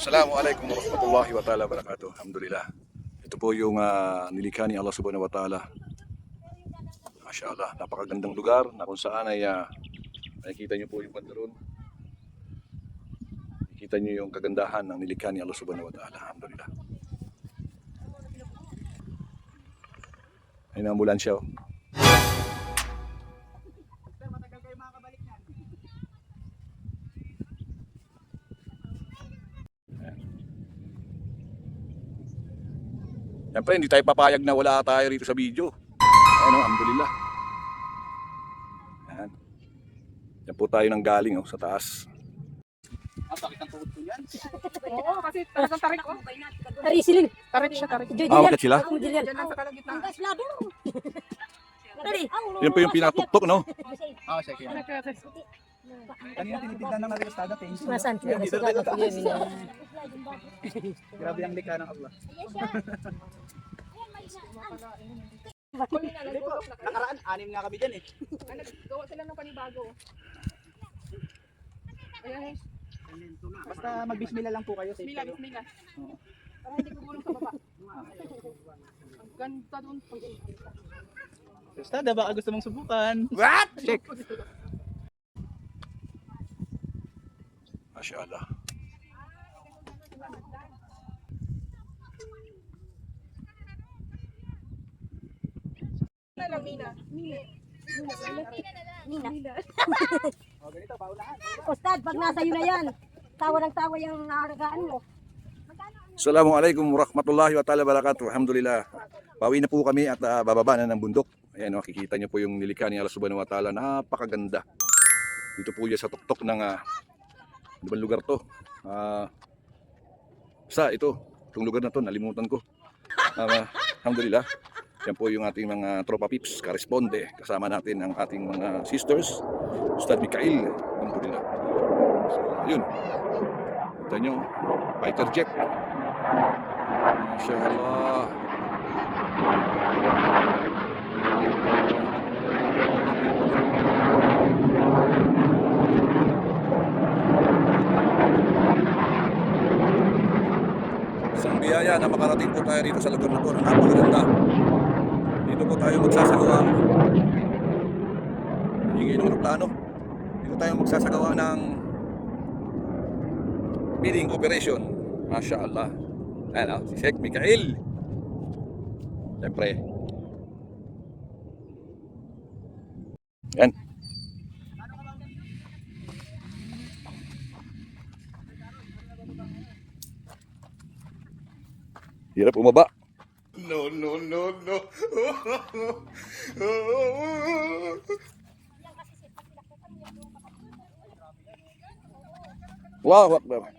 Assalamualaikum warahmatullahi wabarakatuh. Alhamdulillah. Ito po yung nilikha ni Allah subhanahu wa ta'ala. Masya Allah, napakagandang lugar na kung saan ay nakikita nyo po yung bandaron. Nakikita nyo yung kagandahan ng nilikha ni Allah subhanahu wa ta'ala. Alhamdulillah. Ayun ang ambulansya. Siyempre, hindi tayo papayag na wala tayo rito sa video. Alhamdulillah. Yan. Yan po tayo nang galing sa taas. Sakit ang tuhod ko yan. Oo, kasi talagang tarik ko. Tarik siling. Tarik siya, tarik. Bakit sila? Diyan lang sa kalagitnaan. Yan po yung pinatuktok, no? Oo, sige. Kanina tinitignan ng Ariostada, thanks. Nasaan sila nasugat ko yun. Grabe ang likha ng Allah. Nakaraan, 6 nga kami dyan eh. Naggawa sila ng panibago. Ayan, Basta magbismila lang po kayo. bismillah, bismillah. Para hindi gumulong sa baba. Ang ganda doon. Ariostada, baka gusto mong subukan. What? Check. Masya Allah. Mina. O, ganito, paunahan. Ustad, pag nasa iyo na yan, tawa ng tawa yung nakaragaan mo. Assalamualaikum warahmatullahi wabarakatuh. Alhamdulillah. Pauwi na po kami at bababa na ng bundok. Ayan, makikita niyo po yung nilikha ni Allah subhanahu wa ta'ala. Napakaganda. Dito po yan sa tuktok ng ano bang lugar to? Itong lugar na to, nalimutan ko. Alhamdulillah. Yan po yung ating mga tropa pips, karesponde. Kasama natin ang ating mga sisters. Ustad Mikail. Alhamdulillah. So, yun. Kita nyo, fighter jet. Masya Allah. Isang biyaya na makarating po tayo dito sa lugar na to. Napakaganda. Dito po tayo magsasagawa. Hingi ng aeroplano. Dito tayo magsasagawa ng bidding operation. Masya Allah. Ayan si Sheikh Mikail. Siyempre. Yan. Hirap umaba. No. Wow, Akbar.